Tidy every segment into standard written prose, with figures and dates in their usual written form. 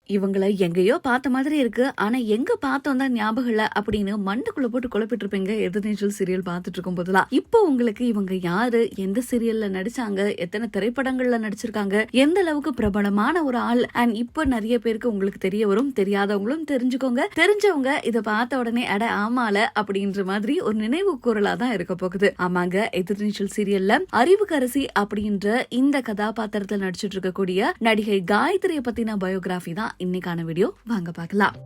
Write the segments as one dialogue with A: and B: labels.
A: இவங்கள எங்கேயோ பார்த்த மாதிரி இருக்கு. ஆனா எங்க பார்த்தோம் தான் ஞாபகம் இல்ல அப்படின்னு மண்டைக்குள்ள போட்டு குழப்பிட்டு இருப்பீங்க எதிர்நீச்சல் சீரியல் பார்த்துட்டு இருக்கும் போதெல்லாம். இப்போ உங்களுக்கு இவங்க யாரு, எந்த சீரியல்ல நடிச்சாங்க, எத்தனை திரைப்படங்கள்ல நடிச்சிருக்காங்க, எந்த அளவுக்கு பிரபலமான ஒரு ஆள் அண்ட் இப்போ நிறைய பேருக்கு உங்களுக்கு தெரிய வரும். தெரியாதவங்களும் தெரிஞ்சுக்கோங்க. தெரிஞ்சவங்க இதை பார்த்த உடனே அட ஆமால அப்படின்ற மாதிரி ஒரு நினைவு கூறலா தான் இருக்க போகுது. ஆமாங்க, எதிர்நீச்சல் சீரியல்ல அறிவுக்கரசி அப்படின்ற இந்த கதாபாத்திரத்தில் நடிச்சிட்டு இருக்கக்கூடிய நடிகை காயத்ரியை பத்தின பயோகிராஃபி தான் இன்னைக்கான வீடியோ. வாங்க பார்க்கலாம்.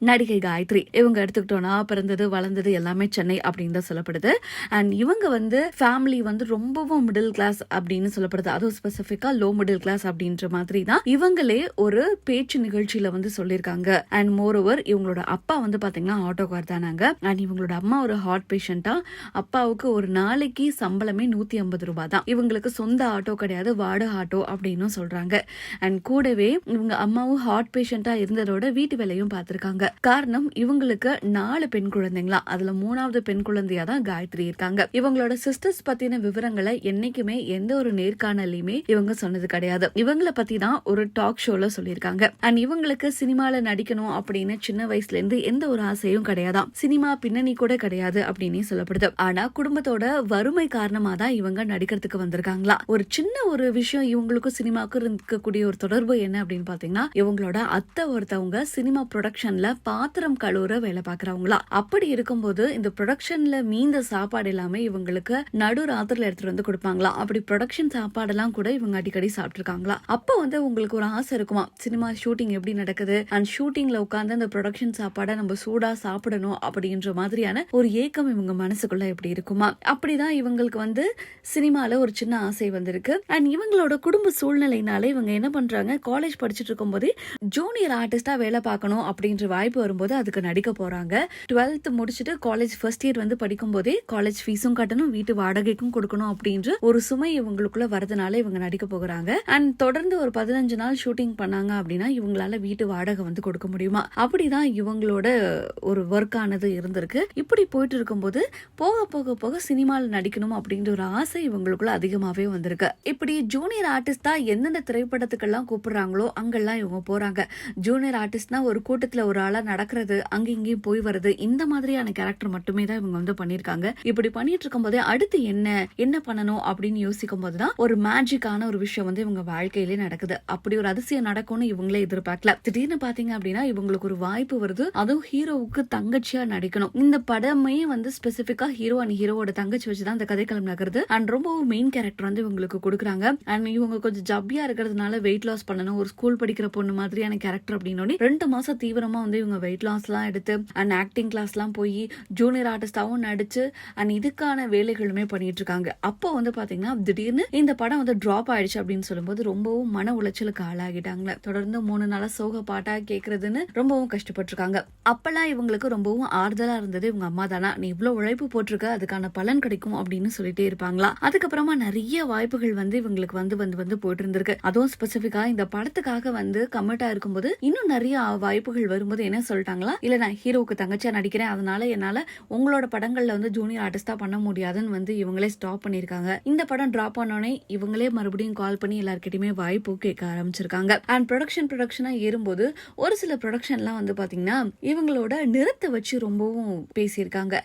A: நடிகை காயத்ரி இவங்க எடுத்துக்கிட்டோம்னா பிறந்தது வளர்ந்தது எல்லாமே சென்னை அப்படின்னு தான் சொல்லப்படுது. அண்ட் இவங்க ஃபேமிலி ரொம்பவும் மிடில் கிளாஸ் அப்படின்னு சொல்லப்படுது. அதுவும் ஸ்பெசிஃபிக்கா லோ மிடில் கிளாஸ் அப்படின்ற மாதிரி தான் இவங்களே ஒரு பேச்சு நிகழ்ச்சியில சொல்லியிருக்காங்க. அண்ட் மோர் ஓவர் இவங்களோட அப்பா பாத்தீங்கன்னா ஆட்டோகார் தானாங்க. அண்ட் இவங்களோட அம்மா ஒரு ஹார்ட் பேஷண்டா. அப்பாவுக்கு ஒரு நாளைக்கு சம்பளமே 150 ரூபாய் தான். இவங்களுக்கு சொந்த ஆட்டோ கிடையாது, வாடகை ஆட்டோ அப்படின்னு சொல்றாங்க. அண்ட் கூடவே இவங்க அம்மாவும் ஹார்ட் பேஷண்டா இருந்ததோட வீட்டு வேலையும் பார்த்திருக்காங்க. காரணம் இவங்களுக்கு 4 பெண் குழந்தைங்களா. அதுல 3வது பெண் குழந்தையா தான் காயத்ரி இருக்காங்க. இவங்களோட சிஸ்டர்ஸ் பத்தின விவரங்களை என்னைக்குமே எந்த ஒரு நேர்காணலையுமே இவங்க சொன்னது கிடையாது. இவங்களை பத்தி தான் ஒரு டாக் ஷோல சொல்லியிருக்காங்க. அண்ட் இவங்களுக்கு சினிமால நடிக்கணும் அப்படின்னு சின்ன வயசுல இருந்து எந்த ஒரு ஆசையும் கிடையாதாம். சினிமா பின்னணி கூட கிடையாது அப்படின்னு சொல்லப்படுது. ஆனா குடும்பத்தோட வறுமை காரணமா தான் இவங்க நடிக்கிறதுக்கு வந்திருக்காங்களா. ஒரு சின்ன ஒரு விஷயம் இவங்களுக்கும் சினிமாவுக்கும் இருக்கக்கூடிய ஒரு தொடர்பு என்ன அப்படின்னு பாத்தீங்கன்னா, இவங்களோட அத்தை ஒருத்தவங்க சினிமா ப்ரொடக்ஷன்ல பாத்திரம் கழுவுற வேலை பாக்குறவங்களா. அப்படி இருக்கும்போது இந்த ப்ரொடக்ஷன்ல மீந்த சாப்பாடு எல்லாமே இவங்களுக்கு நடு ராத்திரில எடுத்துட்டு வந்து கொடுப்பாங்களா. அப்படி ப்ரொடக்ஷன் சாப்பாடெல்லாம் கூட இவங்க அடிக்கடி சாப்பிட்டுருக்காங்களா. அப்ப உங்களுக்கு ஒரு ஆசை இருக்குமா, சினிமா ஷூட்டிங் எப்படி நடக்குது அண்ட் ஷூட்டிங்ல உட்கார்ந்து அந்த ப்ரொடக்ஷன் சாப்பாடை நம்ம சூடா சாப்பிடணும் அப்படின்ற மாதிரியான ஒரு ஏக்கம் இவங்க மனசுக்குள்ள எப்படி இருக்குமா. அப்படிதான் இவங்களுக்கு சினிமால ஒரு சின்ன ஆசை வந்திருக்கு. அண்ட் இவங்களோட குடும்ப சூழ்நிலையினால இவங்க என்ன பண்றாங்க, காலேஜ் படிச்சுட்டு இருக்கும் போது ஜூனியர் ஆர்டிஸ்டா வேலை பார்க்கணும் அப்படின்ற வாய்ப்பு வரும்போது அதுக்கு நடிக்க போறாங்க. 12th முடிச்சுட்டு காலேஜ் ஃபர்ஸ்ட் இயர் படிக்கும் போதே காலேஜ் ஃபீஸும் கட்டணும், வீட்டு வாடகைக்கும் கொடுக்கணும் அப்படின்ற ஒரு சுமை இவங்களுக்குள்ள வரதுனால இவங்க நடிக்க போகிறாங்க. அண்ட் தொடர்ந்து ஒரு 15 நாள் ஷூட்டிங் பண்ணாங்க அப்படின்னா இவங்களால வீட்டு வாடகை கொடுக்க முடியுமா. அப்படிதான் இவங்களோட ஒரு ஒர்க் ஆனது இருந்திருக்கு. இப்படி போயிட்டு இருக்கும்போது போக போக போக சினிமாவில் நடிக்கணும் அப்படின்ற ஒரு ஆசை இவங்களுக்குள்ள அதிகமாவே வந்திருக்கு. இப்படி ஜூனியர் ஆர்டிஸ்டா எந்தெந்த திரைப்படத்துக்கெல்லாம் கூப்பிடுறாங்களோ அங்கெல்லாம் இவங்க போறாங்க. ஜூனியர் ஆர்டிஸ்ட்னா ஒரு கூட்டத்துல ஒரு ஆளா நடக்கிறது, அங்க இங்கேயும் போய் வருது, இந்த மாதிரியான கேரக்டர் மட்டுமே தான் இவங்க பண்ணிருக்காங்க. இப்படி பண்ணிட்டு இருக்கும் போதே அடுத்து என்ன பண்ணணும் அப்படின்னு யோசிக்கும் போதுதான் ஒரு மேஜிக்கான ஒரு விஷயம் இவங்க வாழ்க்கையிலே நடக்குது. அப்படி ஒரு அதிசயம் நடக்கும்னு இவங்களே எதிர்பார்க்கல. திடீர்னு பாத்தீங்க அப்படின்னா இவங்களுக்கு ஒரு வாய்ப்பு வருது. அதுவும் ஹீரோவுக்கு தங்கச்சியா நடிக்கணும். இந்த படமே ஸ்பெசிபிக்கா ஹீரோ அண்ட் ஹீரோவோட தங்கச்சி வச்சுதான் இந்த கதைக்களம் நகருது. அண்ட் ரொம்பவும் மெயின் கேரக்டர் இவங்களுக்கு கொடுக்குறாங்க. அண்ட் இவங்க கொஞ்சம் ஜப்பியா இருக்கிறதுனால வெயிட் லாஸ் பண்ணணும், ஒரு ஸ்கூல் படிக்கிற பொண்ணு மாதிரியான கேரக்டர் அப்படின்னு 2 மாசம் தீவிரமா இவங்க வெயிட் லாஸ்லாம் எடுத்து அண்ட் ஆக்டிங் கிளாஸ்லாம் போய் ஜூனியர் ஆர்டிஸ்டாவும் நடிச்சு அண்ட் இதுக்கான வேலைகளுமே பண்ணிட்டு இருக்காங்க. அப்போ பாத்தீங்கன்னா திடீர்னு இந்த படம் டிராப் ஆயிடுச்சு அப்படின்னு சொல்லும்போது ரொம்பவும் மன உளைச்சலுக்கு ஆளாகிட்டாங்க. தொடர்ந்து 3 நாளா சோக பாட்டா கேட்கறதுன்னு ரொம்பவும் கஷ்டப்பட்டிருக்காங்க. அப்பெல்லாம் இவங்களுக்கு ரொம்பவும் ஆறுதலா இருந்தது இவங்க அம்மா தானா, நீ இவ்வளவு உழைப்பு போட்டிருக்க, அதுக்கான பலன் கிடைக்கும் அப்படின்னு சொல்லிட்டே இருப்பாங்களா. அதுக்கப்புறமா நிறைய வாய்ப்புகள் இவங்களுக்கு வந்து போயிட்டு இருந்திருக்கு. அதுவும் ஸ்பெசிபிக்கா இந்த படத்துக்காக கமிட்டா இருக்கும்போது இன்னும் நிறைய வாய்ப்புகள் வரும்போது என்ன சொல்லிட்டாங்களா, இல்ல நான் ஹீரோவுக்கு தங்கச்சியா நடிக்கிறேன், அதனால என்னால உங்களோட படங்கள்ல ஜூனியர் ஆர்டிஸ்டா பண்ண முடியாதுன்னு இவங்களே ஸ்டாப் பண்ணிருக்காங்க. இந்த படம் டிராப் பண்ணோனே இவங்களே மறுபடியும் கால் பண்ணி எல்லார்கிட்டயுமே வாய்ப்பு கேட்க ஆரம்பிச்சிருக்காங்க. அண்ட் ப்ரொடக்ஷனா ஏறும்போது ஒரு சில ப்ரொடக்ஷன்லாம் பாத்தீங்கன்னா இவங்களோட நிறத்தை வச்சு ரொம்பவும் பேசியிருக்காங்க.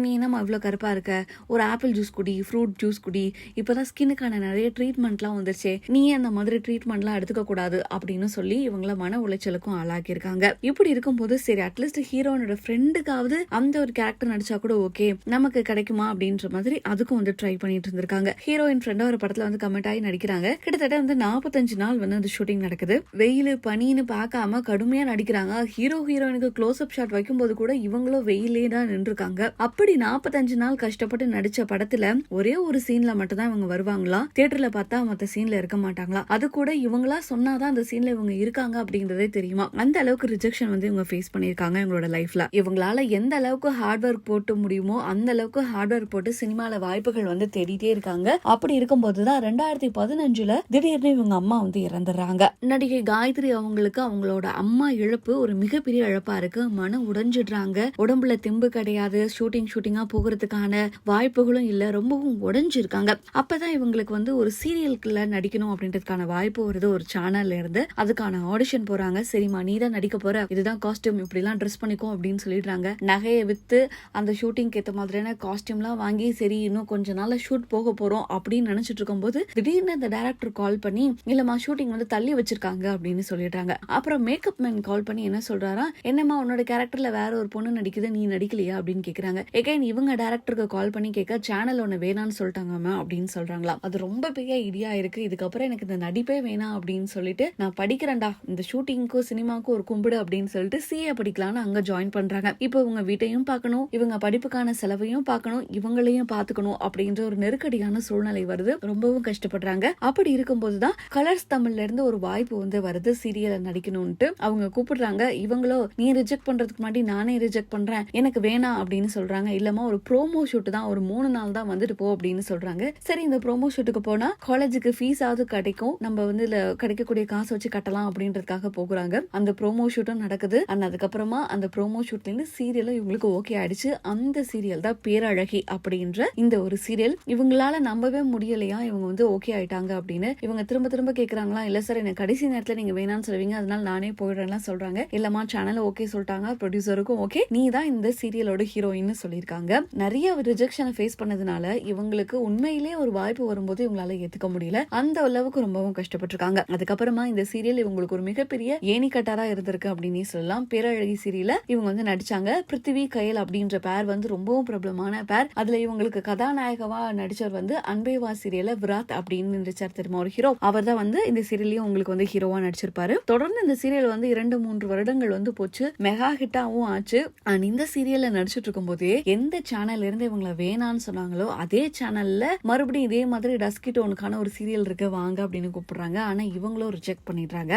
A: நீ என்னமா இவ்வளவு கருப்பா இருக்க, ஒரு ஆப்பிள் ஜூஸ் குடி, ஃப்ரூட் ஜூஸ் குடி, இப்பதான் ஸ்கின்னுக்கான நிறைய ட்ரீட்மெண்ட்லாம் வந்துருச்சு, நீ அந்த மாதிரி ட்ரீட்மெண்ட்லாம் எடுத்துக்க கூடாது அப்படின்னு சொல்லி இவங்கள மன உளைச்சலுக்கும் ஆளாக்கியிருக்காங்க. இப்படி இருக்கும்போது சரி அட்லீஸ்ட் ஹீரோனோட ஃப்ரெண்டுக்காவது அந்த ஒரு கேரக்டர் நடிச்சா கூட ஓகே, நமக்கு கிடைக்குமா அப்படின்ற மாதிரி அதுக்கும் ட்ரை பண்ணிட்டு இருந்திருக்காங்க. ஹீரோயின் ஃப்ரெண்டா ஒரு படத்துல கமிட் ஆகி நடிக்கிறாங்க. கிட்டத்தட்ட 45 நாள் அந்த ஷூட்டிங் நடக்குது. வெயில் பனின்னு பார்க்காம கடுமையா நடிக்கிறாங்க. ஹீரோயினுக்கு க்ளோஸ் அப் ஷாட் வைக்கும்போது கூட இவங்களும் வெயிலே தான் நின்றுருக்காங்க. அப்படி 45 நாள் கஷ்டப்பட்டு நடிச்ச படத்துல ஒரே ஒரு சீன்ல மட்டும் தான் இவங்க வருவாங்களா. தியேட்டர்ல பார்த்தா மத்த சீன்ல இருக்க மாட்டாங்களா. அது கூட இவங்களா சொன்னாதான் அந்த சீன்ல இவங்க இருக்காங்க அப்படின்றதே தெரியுமா. அந்த அளவுக்கு ரிஜெக்ஷன் இவங்க ஃபேஸ் பண்ணியிருக்காங்க இவங்களோட லைஃப்ல. இவங்களால எந்த அளவுக்கு ஹார்ட் ஒர்க் போட்டு முடியுமோ அந்த அளவுக்கு ஹார்ட் ஒர்க் போட்டு சினிமால வாய்ப்புகள் வந்து தேடிட்டே இருக்காங்க. அப்படி இருக்கும்போதுதான் 2015 திடீர்னு இவங்க அம்மா வந்து இறந்துடுறாங்க. நடிகை காயத்ரி அவங்களுக்கு அவங்களோட அம்மா இழப்பு ஒரு மிகப்பெரிய இழப்பா இருக்கு. மனம் உடைஞ்சிடுறாங்க. உடம்புல தெம்பு கிடையாது. ஷூட்டிங்கா போகிறதுக்கான வாய்ப்புகளும் இல்ல. ரொம்பவும் உடைஞ்சிருக்காங்க. அப்பதான் இவங்களுக்கு வந்து ஒரு சீரியலுக்குள்ள நடிக்கணும் அப்படின்றதுக்கான வாய்ப்பு வருது ஒரு சேனல்ல இருந்து. அதுக்கான ஆடிஷன் போறாங்க. சரிமா நீ தான் நடிக்க போற, இதுதான் காஸ்டியூம், இப்படி எல்லாம் ட்ரெஸ் பண்ணிக்கோ அப்படின்னு சொல்லிடுறாங்க. நகையை வித்து அந்த ஷூட்டிங்க்கு ஏற்ற மாதிரியான காஸ்டியூம் எல்லாம் வாங்கி சரி இன்னும் கொஞ்ச நாள்ல ஷூட் போக போறோம் அப்படின்னு நினைச்சிட்டு இருக்கும் போது திடீர்னு அந்த டைரக்டர் கால் பண்ணி இல்லம்மா ஷூட்டிங் வந்து தள்ளி வச்சிருக்காங்க அப்படின்னு சொல்லிடுறாங்க. அப்புறம் மேக்கப் மேன் கால் பண்ணி என்ன சொல்றாரா, என்னம்மா உன்னோட கேரக்டர்ல வேற ஒரு பொண்ணு நடிக்குது, நீ நடிக்கலையா அப்படின்னு கேக்குறாங்க. எகைன் இவங்க டைரக்டருக்கு கால் பண்ணி கேட்க சேனல் ஒன்னு வேணான்னு சொல்லிட்டாங்கம்மா அப்படின்னு சொல்றாங்களா. அது ரொம்ப பெரிய ஐடியா இருக்கு, இதுக்கப்புறம் எனக்கு இந்த நடிப்பே வேணாம் அப்படின்னு சொல்லிட்டு நான் படிக்கிறேன்டா, இந்த ஷூட்டிங்க்கும் சினிமாக்கும் ஒரு கும்பிடு அப்படின்னு சொல்லிட்டு சிஏ படிக்கலாம்னு அங்க ஜாயின் பண்றாங்க. இப்போ இவங்க வீட்டையும் பார்க்கணும், இவங்க படிப்புக்கான செலவையும் பார்க்கணும், இவங்களையும் பார்த்துக்கணும் அப்படின்ற ஒரு நெருக்கடியான சூழ்நிலை வருது. ரொம்பவும் கஷ்டப்படுறாங்க. அப்படி இருக்கும்போதுதான் கலர்ஸ் தமிழ்ல இருந்து ஒரு வாய்ப்பு வந்து வருது சீரியல்ல நடிக்கணும்ட்டு. அவங்க கூப்பிடுறாங்க. இவங்களோ நீ ரிஜெக்ட் பண்றதுக்கு முன்னாடி நானே ரிஜெக்ட் பண்றேன், எனக்கு வேணாம் அப்படின்னு சொல்றாங்க. இல்லமா ஒரு ப்ரோமோ ஷூட் தான், ஒரு 3 நாள் தான் வந்துட்டு போ அப்படின்னு சொல்றாங்க. சரி இந்த ப்ரோமோ ஷூட்டுக்கு போனா காலேஜுக்கு ஃபீஸ் ஆவது கிடைக்கும், நம்ம வந்து இதுல கிடைக்கக்கூடிய காசு வச்சு கட்டலாம் அப்படின்றதுக்காக போகிறாங்க. அந்த ப்ரோமோ ஷூட்டும் நடக்குது. அதுக்கப்புறமா அந்த ப்ரோமோ ஷூட்ல இருந்து சீரியலும் இவங்களுக்கு ஓகே ஆயிடுச்சு. அந்த சீரியல் தான் பேரழகி அப்படின்ற இந்த ஒரு சீரியல். இவங்களால நம்பவே முடியலையா இவங்க வந்து ஓகே ஆயிட்டாங்க அப்படின்னு. இவங்க திரும்ப திரும்ப கேக்குறாங்களா, இல்ல சார் எனக்கு கடைசி நேரத்துல நீங்க வேணான்னு சொல்லுவீங்க, அதனால நானே போயிடுறேன் சொல்றாங்க. இல்லமா சேனல் ஓகே சொல்லிட்டாங்க, ப்ரொடியூசருக்கும் ஓகே, நீ தான் இந்த சீரியலோட ஹீரோயின் சொல்லியிருக்காங்க. நிறைய ரிஜெக்ஷனை ஃபேஸ் பண்ணதுனால இவங்களுக்கு உண்மையிலேயே ஒரு வாய்ப்பு வரும்போது இவங்களால ஏத்துக்க முடியல. அந்த அளவுக்கு ரொம்பவும் கஷ்டப்பட்டிருக்காங்க. அதுக்கப்புறமா இந்த சீரியல் இவங்களுக்கு ஒரு மிகப்பெரிய ஏணிக்கட்டாரா இருந்திருக்கு அப்படின்னு சொல்லலாம். பேரழகி சீரியல்ல இவங்க வந்து நடிச்சாங்க. பிருத்திவி கயல் அப்படின்ற பேர் வந்து ரொம்பவும் பிரபலமான பேர். அதுல இவங்களுக்கு கதாநாயகவா நடிச்சவர் வந்து அன்பேவா சீரியல்ல விராத் அப்படின்னு நடிச்சார் தெரியுமா, ஒரு ஹீரோ. அவர் தான் வந்து இந்த சீரியலையும் உங்களுக்கு வந்து ஹீரோவா நடிச்சிருப்பாரு. தொடர்ந்து இந்த சீரியல் வந்து 2-3 வருடங்கள் வந்து போச்சு, மெகா ஹிட்டாவும் ஆச்சு. இந்த சீரியல்ல நடிச்சிட்டு இருக்கும் போதே எந்த சேனல்ல இருந்து இவங்களை வேணான்னு சொன்னாங்களோ அதே சேனல்ல மறுபடியும் இதே மாதிரி டஸ்கி டோனுக்கான ஒரு சீரியல் இருக்கு வாங்க அப்படின்னு கூப்பிடுறாங்க. ஆனா இவங்களும் ரிஜெக்ட் பண்ணிடுறாங்க.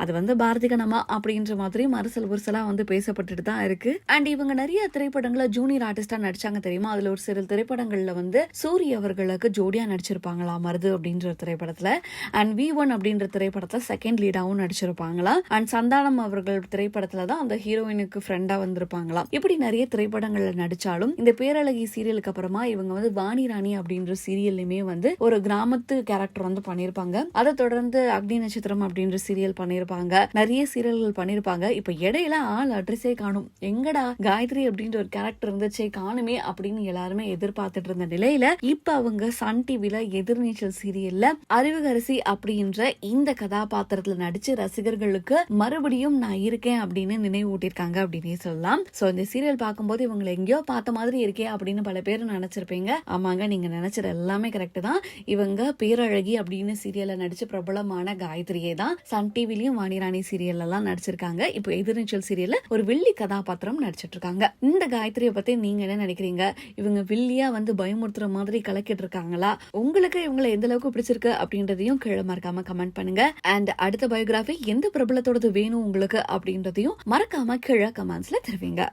A: அது வந்து பாரதி கண்ணம்மா அப்படின்ற மாதிரி மறுசல் புரசலா வந்து பேசப்பட்டுட்டு தான் இருக்கு. அண்ட் இவங்க நிறைய திரைப்படங்கள ஜூனியர் ஆர்டிஸ்டா நடிச்சாங்க தெரியுமா. அதுல ஒரு சில திரைப்படங்கள்ல வந்து சூரிய அவர்களுக்கு ஜோடியா நடிச்சிருப்பாங்களா மருது அப்படின்ற திரைப்படத்துல. அண்ட் V1 அப்படின்ற திரைப்படத்துல செகண்ட் லீடாவும் நடிச்சிருப்பாங்களா. அண்ட் சந்தானம் அவர்கள் திரைப்படத்துல தான் அந்த ஹீரோயினுக்கு ஃப்ரெண்டா வந்திருப்பாங்களா. இப்படி நிறைய திரைப்படங்கள்ல நடிச்சாலும் இந்த பேரழகி சீரியலுக்கு அப்புறமா இவங்க வந்து வாணி ராணி அப்படின்ற சீரியல்லுமே வந்து ஒரு கிராமத்து கேரக்டர் வந்து பண்ணிருப்பாங்க. அதை தொடர்ந்து அக்னி நட்சத்திரம் அப்படின்ற சீரியல் பண்ணிருப்பாங்க. நிறைய சீரியல்கள் பண்ணிருப்பாங்க. இப்ப இடையில ஆள் அட்ரஸே காணும், எங்கடா காயத்ரி அப்படின்ற ஒரு கேரக்டர் இருந்துச்சே காணுமே அப்படின்னு எல்லாருமே எதிர்பார்த்துட்டு இருந்த நிலையில இப்ப அவங்க சன் டிவில எதிர்நீச்சல் சீரியல்ல அறிவுகரசி அப்படின்ற இந்த கதாபாத்திரத்துல நடிச்சு ரசிகர்களுக்கு மறுபடியும் நான் இருக்கேன் அப்படின்னு நினைவூட்டிருக்காங்க அப்படின்னே சொல்லலாம். சோ இந்த சீரியல் பார்க்கும்போது இவங்களை எங்கேயோ பார்த்த மாதிரி இருக்கே அப்படின்னு பல பேர் நினைச்சிருப்பீங்க. ஆமாங்க, நீங்க நினைச்சது எல்லாமே கரெக்ட் தான். இவங்க பேரழகி அப்படின்னு சீரியல்ல நடிச்ச பிரபலமான காயத்ரியே தான் சன் டிவிலையும் வாணிராணி சீரியல் எல்லாம் நடிச்சிருக்காங்க. இப்போ எதிர்நீச்சல் சீரியல்ல ஒரு வில்லி கதாபாத்திரம் நடிச்சிட்டு இருக்காங்க. இந்த காயத்ரியை பத்தி நீங்க என்ன நினைக்கிறீங்க? இவங்க வில்லியா வந்து பயமுறுத்துற மாதிரி கலக்கிட்டு இருக்காங்களா? உங்களுக்கு இவங்களை எந்த அளவுக்கு பிடிச்சிருக்கு அப்படின்றதையும் கீழே மறக்காம கமெண்ட் பண்ணுங்க. அண்ட் அடுத்த பயோகிராஃபி எந்த பிரபலத்தோடது வேணும் உங்களுக்கு அப்படின்றதையும் மறக்காம கீழே கமெண்ட்ஸ்ல தெரிவிங்க.